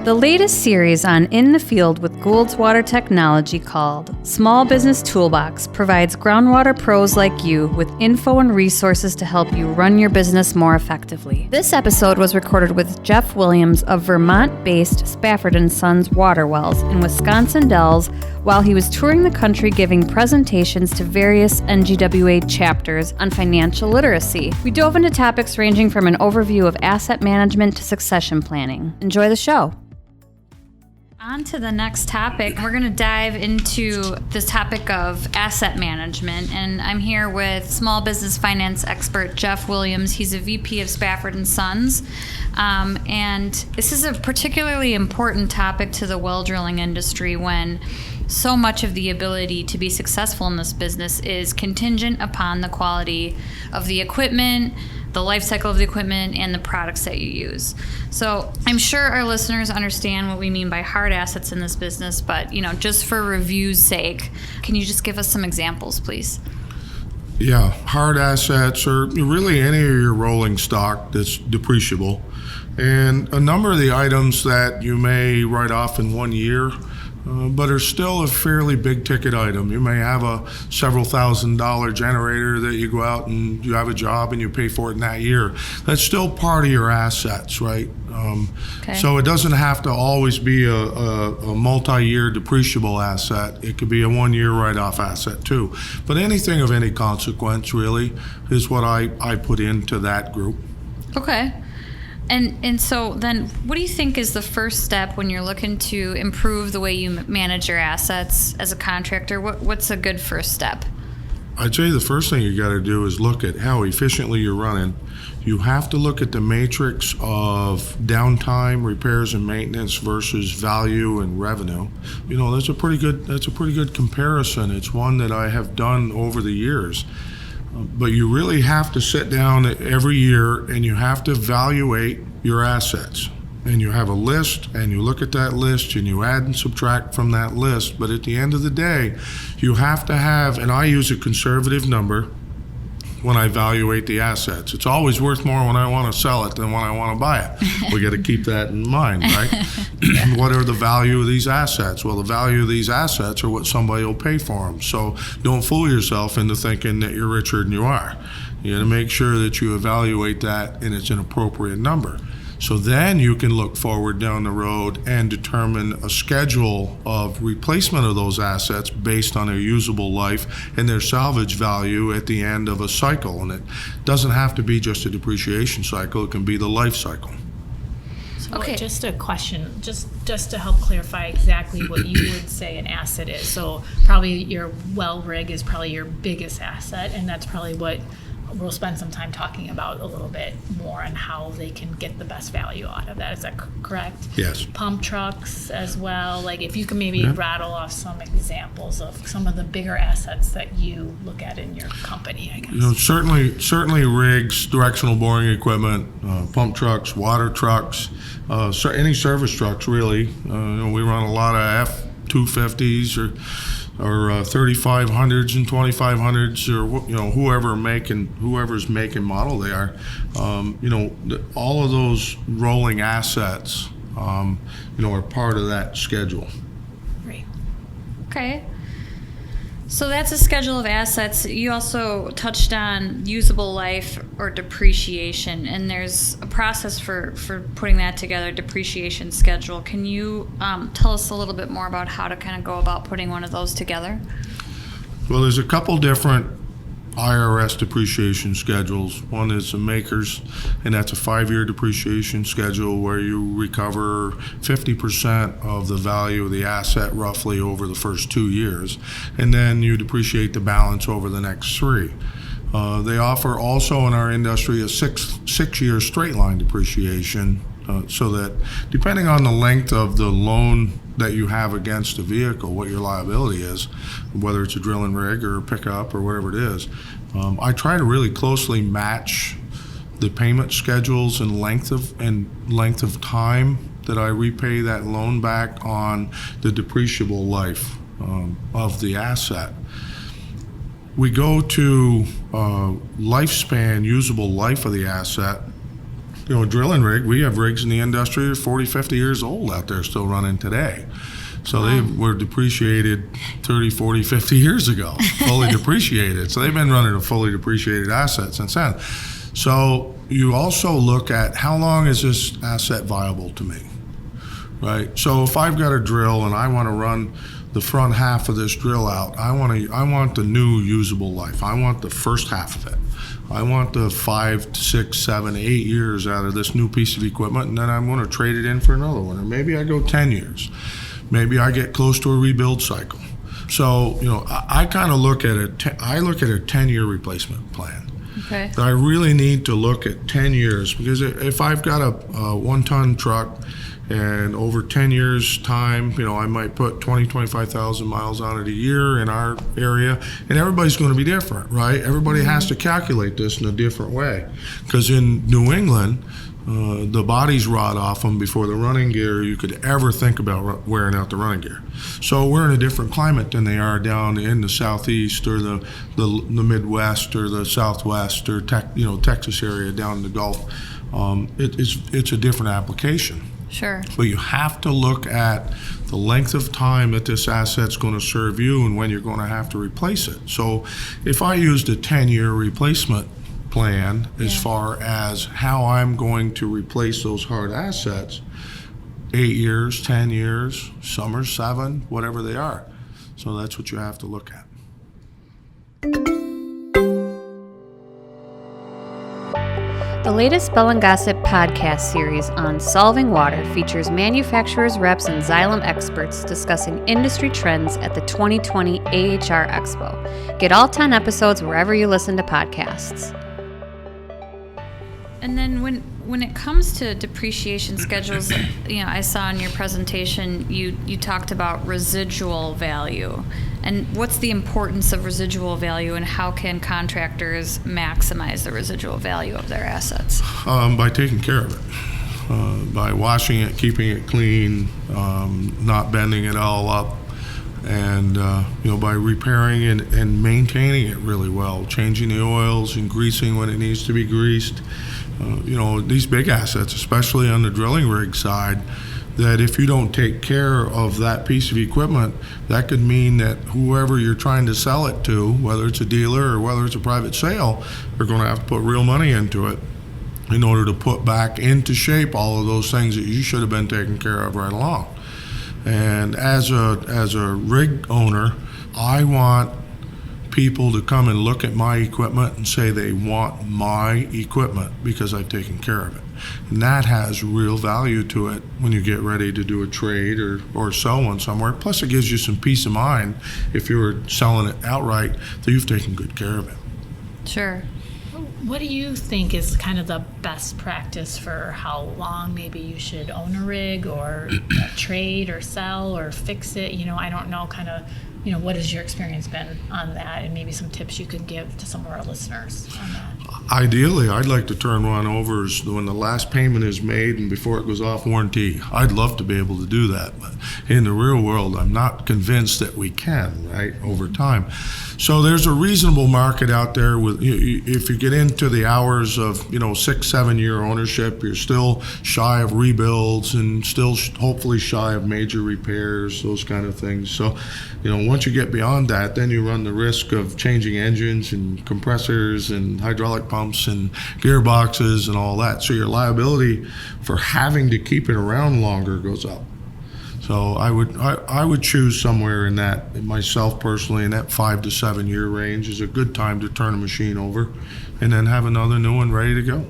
The latest series on In the Field with Goulds Water Technology, called Small Business Toolbox, provides groundwater pros like you with info and resources to help you run your business more effectively. This episode was recorded with Jeff Williams of Vermont-based Spafford & Sons Water Wells in Wisconsin Dells while he was touring the country giving presentations to various NGWA chapters on financial literacy. We dove into topics ranging from an overview of asset management to succession planning. Enjoy the show. On to the next topic. We're going to dive into this topic of asset management, and I'm here with small business finance expert Jeff Williams. He's a VP of Spafford & Sons, and this is a particularly important topic to the well drilling industry when so much of the ability to be successful in this business is contingent upon the quality of the equipment, the life cycle of the equipment, and the products that you use. So I'm sure our listeners understand what we mean by hard assets in this business, but just for review's sake, can you just give us some examples, please? Yeah, hard assets are really any of your rolling stock that's depreciable. And a number of the items that you may write off in 1 year, but are still a fairly big ticket item. You may have a several $1,000 generator that you go out and you have a job and you pay for it in that year. That's still part of your assets, right? Okay. So it doesn't have to always be a multi-year depreciable asset. It could be a 1 year write-off asset too. But anything of any consequence really is what I put into that group. Okay. And so then what do you think is the first step when you're looking to improve the way you manage your assets as a contractor? What's a good first step? I'd say the first thing you got to do is look at how efficiently you're running. You have to look at the matrix of downtime, repairs and maintenance versus value and revenue. That's a pretty good comparison. It's one that I have done over the years. But you really have to sit down every year and you have to evaluate your assets. And you have a list and you look at that list and you add and subtract from that list. But at the end of the day, you have to have, and I use a conservative number when I evaluate the assets. It's always worth more when I want to sell it than when I want to buy it. We got to keep that in mind, right? What are the value of these assets? Well, the value of these assets are what somebody will pay for them. So don't fool yourself into thinking that you're richer than you are. You got to make sure that you evaluate that and it's an appropriate number. So then you can look forward down the road and determine a schedule of replacement of those assets based on their usable life and their salvage value at the end of a cycle. And it doesn't have to be just a depreciation cycle, it can be the life cycle. So Okay. Just a question, just to help clarify exactly what you would say an asset is. So probably your well rig is probably your biggest asset, and that's probably what we'll spend some time talking about a little bit more on how they can get the best value out of that. Is that correct? Yes. Pump trucks as well. Like if you can maybe rattle off some examples of some of the bigger assets that you look at in your company, I guess. Certainly rigs, directional boring equipment, pump trucks, water trucks, any service trucks really. We run a lot of F-250s or 3500s and 2500s, or whoever's making model they are. All of those rolling assets, are part of that schedule. Great. Okay. So that's a schedule of assets. You also touched on usable life or depreciation, and there's a process for putting that together, depreciation schedule. Can you tell us a little bit more about how to kind of go about putting one of those together? Well, there's a couple different IRS depreciation schedules. One is the Makers, and that's a 5-year depreciation schedule where you recover 50% of the value of the asset roughly over the first 2 years, and then you depreciate the balance over the next 3. They offer also in our industry a six-year straight line depreciation, so that depending on the length of the loan that you have against a vehicle, what your liability is, whether it's a drilling rig or a pickup or whatever it is. I try to really closely match the payment schedules and length of time that I repay that loan back on the depreciable life of the asset. We go to lifespan, usable life of the asset, a drilling rig, we have rigs in the industry that are 40, 50 years old out there still running today. So they were depreciated 30, 40, 50 years ago, fully depreciated. So they've been running a fully depreciated asset since then. So you also look at how long is this asset viable to me, right? So if I've got a drill and I want to run the front half of this drill out, I want the new usable life. I want the first half of it. I want the 5, 6, 7, 8 years out of this new piece of equipment, and then I'm going to trade it in for another one. Or maybe I go 10 years. Maybe I get close to a rebuild cycle. So, I kind of look at a 10-year replacement plan. Okay. I really need to look at 10 years, because if I've got a 1-ton truck and over 10 years time, I might put 20, 25,000 miles on it a year in our area, and everybody's going to be different, right? Everybody has to calculate this in a different way, because in New England, the bodies rot off them before the running gear you could ever think about wearing out the running gear. So we're in a different climate than they are down in the southeast or the Midwest or the Southwest or Texas area down in the Gulf. It's a different application. Sure. But you have to look at the length of time that this asset's going to serve you and when you're going to have to replace it. So if I used a 10-year replacement plan as far as how I'm going to replace those hard assets, 8 years, 10 years, some are 7, whatever they are. So that's what you have to look at. The latest Spell and Gossip podcast series on Solving Water features manufacturers, reps, and Xylem experts discussing industry trends at the 2020 AHR Expo. Get all 10 episodes wherever you listen to podcasts. And then when it comes to depreciation schedules, I saw in your presentation you talked about residual value. And what's the importance of residual value, and how can contractors maximize the residual value of their assets? By taking care of it, by washing it, keeping it clean, not bending it all up, and by repairing and maintaining it really well, changing the oils and greasing when it needs to be greased. These big assets, especially on the drilling rig side, that if you don't take care of that piece of equipment, that could mean that whoever you're trying to sell it to, whether it's a dealer or whether it's a private sale, are going to have to put real money into it in order to put back into shape all of those things that you should have been taking care of right along. And as a rig owner, I want people to come and look at my equipment and say they want my equipment because I've taken care of it. And that has real value to it when you get ready to do a trade or sell one somewhere. Plus, it gives you some peace of mind if you were selling it outright that you've taken good care of it. Sure. What do you think is kind of the best practice for how long maybe you should own a rig or trade or sell or fix it? I don't know, kind of, what has your experience been on that, and maybe some tips you could give to some of our listeners on that? Ideally, I'd like to turn one over when the last payment is made and before it goes off warranty. I'd love to be able to do that, but in the real world, I'm not convinced that we can, right, over time. So there's a reasonable market out there with, if you get into the hours of, 6-7 year ownership, you're still shy of rebuilds and still hopefully shy of major repairs, those kind of things. So, once you get beyond that, then you run the risk of changing engines and compressors and hydraulic pumps and gearboxes and all that. So your liability for having to keep it around longer goes up. So I would choose somewhere in that, myself personally, in that 5 to 7 year range is a good time to turn a machine over and then have another new one ready to go.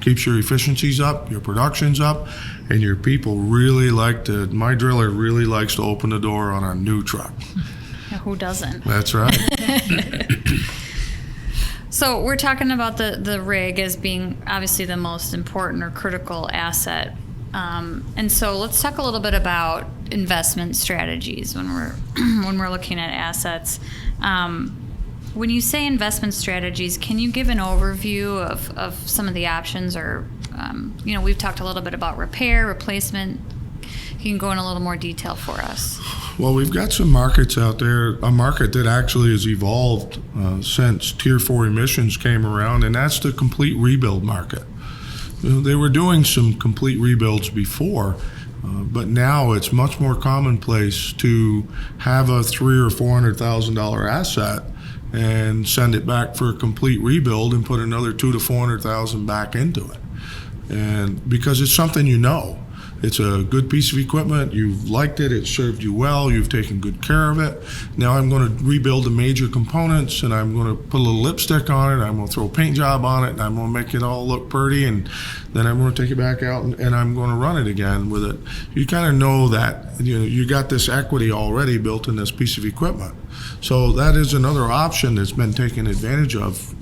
Keeps your efficiencies up, your production's up, and your people really my driller really likes to open the door on a new truck. Yeah, who doesn't? That's right. So we're talking about the rig as being obviously the most important or critical asset. And so let's talk a little bit about investment strategies when we're looking at assets. When you say investment strategies, can you give an overview of some of the options? Or we've talked a little bit about repair, replacement. You can go in a little more detail for us. Well, we've got some markets out there, a market that actually has evolved since Tier 4 emissions came around, and that's the complete rebuild market. They were doing some complete rebuilds before, but now it's much more commonplace to have a $300,000 or $400,000 asset and send it back for a complete rebuild and put another $200,000 to $400,000 back into it. And because it's something you know. It's a good piece of equipment. You've liked it. It served you well. You've taken good care of it. Now I'm going to rebuild the major components, and I'm going to put a little lipstick on it. I'm going to throw a paint job on it, and I'm going to make it all look pretty. And then I'm going to take it back out, and I'm going to run it again with it. You kind of know that you got this equity already built in this piece of equipment. So that is another option that's been taken advantage of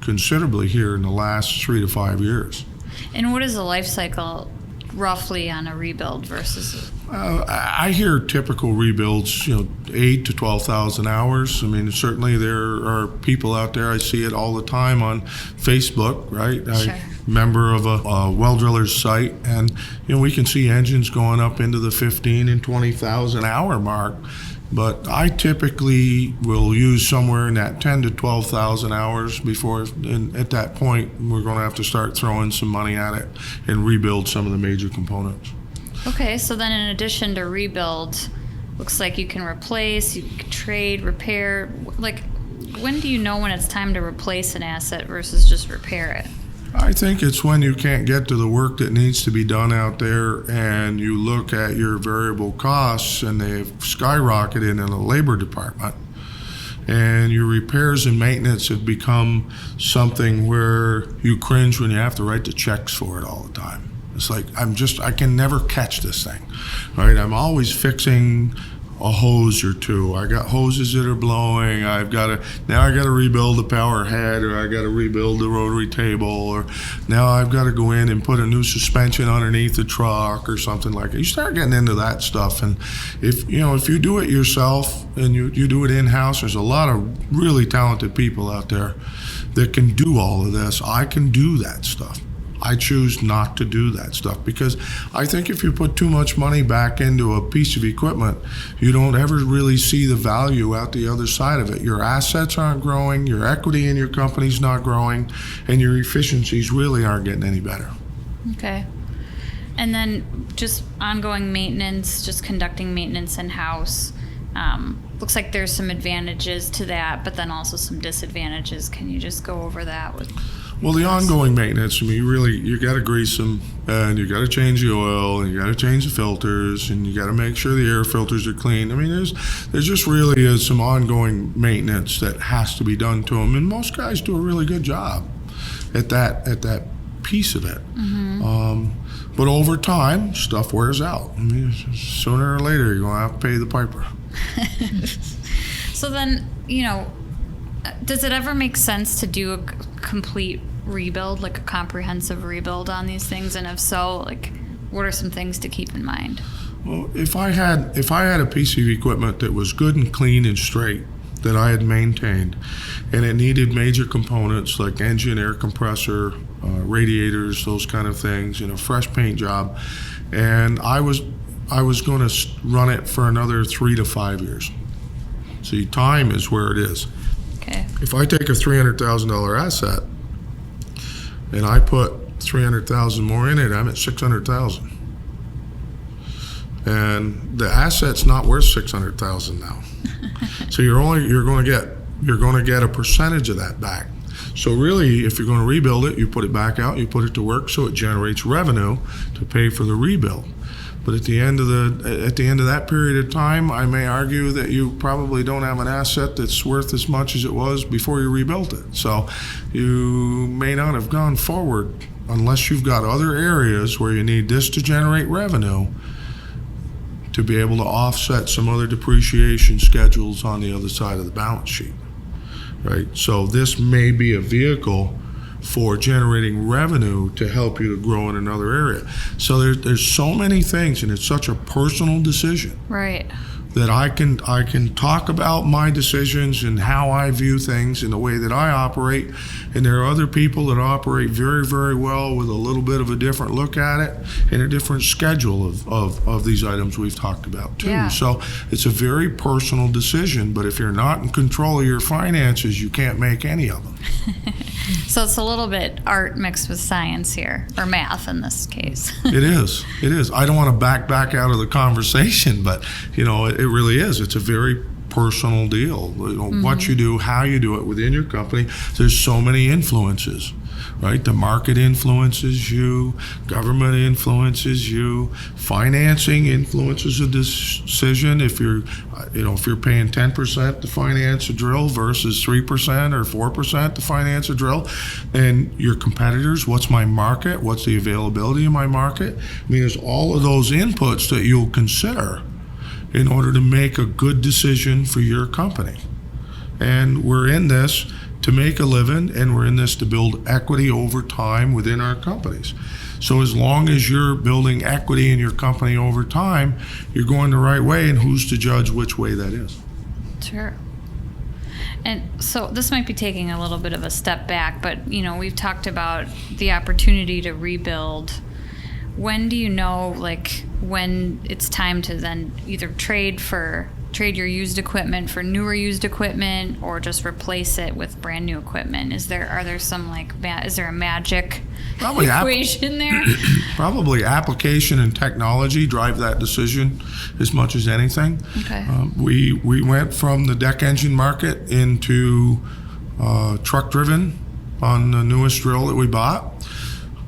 considerably here in the last 3 to 5 years. And what is the life cycle roughly on a rebuild versus? I hear typical rebuilds, 8 to 12,000 hours. I mean, certainly there are people out there. I see it all the time on Facebook, right? Sure. Member of a well driller's site, and we can see engines going up into the 15 and 20,000 hour mark. But I typically will use somewhere in that 10 to 12,000 hours before, and at that point, we're going to have to start throwing some money at it and rebuild some of the major components. Okay, so then in addition to rebuild, looks like you can replace, you can trade, repair. Like, when do you know when it's time to replace an asset versus just repair it? I think it's when you can't get to the work that needs to be done out there, and you look at your variable costs and they've skyrocketed in the labor department, and your repairs and maintenance have become something where you cringe when you have to write the checks for it all the time. It's like, I can never catch this thing, right? I'm always fixing a hose or two. I got hoses that are blowing. Now I got to rebuild the power head, or I got to rebuild the rotary table, or now I've got to go in and put a new suspension underneath the truck or something like that. You start getting into that stuff, and if you do it yourself and you do it in-house, there's a lot of really talented people out there that can do all of this. I can do that stuff. I choose not to do that stuff because I think if you put too much money back into a piece of equipment, you don't ever really see the value out the other side of it. Your assets aren't growing, your equity in your company's not growing, and your efficiencies really aren't getting any better. Okay. And then just ongoing maintenance, just conducting maintenance in-house. Looks like there's some advantages to that, but then also some disadvantages. Can you just go over that with? Well, the ongoing maintenance, I mean, you got to grease them, and you got to change the oil, and you got to change the filters, and you got to make sure the air filters are clean. I mean, there's just really is some ongoing maintenance that has to be done to them, and most guys do a really good job at that piece of it. Mm-hmm. But over time, stuff wears out. I mean, sooner or later, you're going to have to pay the piper. So then, does it ever make sense to do a complete rebuild, like a comprehensive rebuild on these things? And if so, like, what are some things to keep in mind? Well, if I had a piece of equipment that was good and clean and straight, that I had maintained, and it needed major components like engine, air compressor, radiators, those kind of things, fresh paint job, and I was going to run it for another 3 to 5 years. See, time is where it is. Okay. If I take a $300,000 asset and I put $300,000 more in it, I'm at $600,000. And the asset's not worth $600,000 now. So you're going to get a percentage of that back. So really, if you're going to rebuild it, you put it back out, you put it to work so it generates revenue to pay for the rebuild. But at the end of that period of time, I may argue that you probably don't have an asset that's worth as much as it was before you rebuilt it. So you may not have gone forward unless you've got other areas where you need this to generate revenue to be able to offset some other depreciation schedules on the other side of the balance sheet, right? So this may be a vehicle for generating revenue to help you to grow in another area. So there's so many things, and it's such a personal decision. Right. That I can talk about my decisions and how I view things and the way that I operate, and there are other people that operate very, very well with a little bit of a different look at it and a different schedule of these items we've talked about too. Yeah. So it's a very personal decision, but if you're not in control of your finances, you can't make any of them. So it's a little bit art mixed with science here, or math in this case. It is. I don't want to back out of the conversation, but it really is. It's a very personal deal. What you do, how you do it within your company. There's so many influences, right? The market influences you, government influences you, financing influences a decision. If you're paying 10% to finance a drill versus 3% or 4% to finance a drill, and your competitors, what's my market? What's the availability of my market? There's all of those inputs that you'll consider in order to make a good decision for your company. And we're in this to make a living, and we're in this to build equity over time within our companies. So as long as you're building equity in your company over time, you're going the right way, and who's to judge which way that is? Sure. And so this might be taking a little bit of a step back, but we've talked about the opportunity to rebuild. When do you know, when it's time to then either trade your used equipment for newer used equipment, or just replace it with brand new equipment? Is there a magic equation there? Probably application and technology drive that decision as much as anything. Okay. We went from the deck engine market into truck driven on the newest drill that we bought.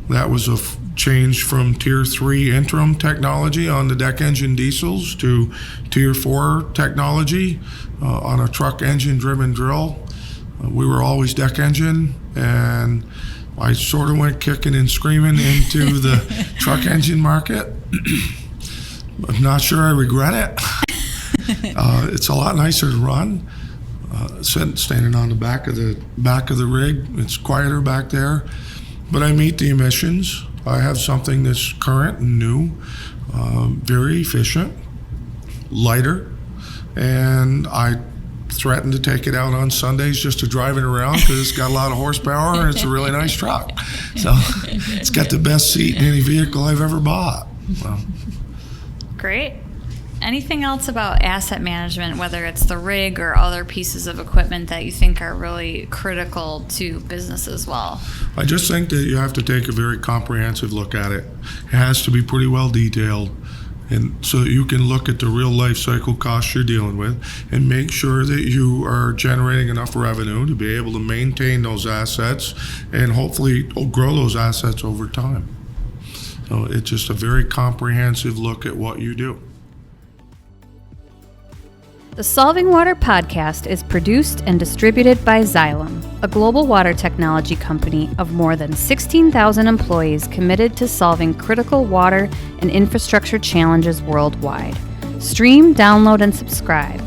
That was a change from Tier 3 interim technology on the deck engine diesels to Tier 4 technology on a truck engine driven drill. We were always deck engine, and I sort of went kicking and screaming into the truck engine market. I'm not sure I regret it. It's a lot nicer to run. Standing on the back of the rig, it's quieter back there, but I meet the emissions. I have something that's current and new, very efficient, lighter, and I threaten to take it out on Sundays just to drive it around because it's got a lot of horsepower and it's a really nice truck. So it's got the best seat in any vehicle I've ever bought. So. Great. Anything else about asset management, whether it's the rig or other pieces of equipment that you think are really critical to business as well? I just think that you have to take a very comprehensive look at it. It has to be pretty well detailed, and so that you can look at the real life cycle costs you're dealing with and make sure that you are generating enough revenue to be able to maintain those assets and hopefully grow those assets over time. So it's just a very comprehensive look at what you do. The Solving Water podcast is produced and distributed by Xylem, a global water technology company of more than 16,000 employees committed to solving critical water and infrastructure challenges worldwide. Stream, download, and subscribe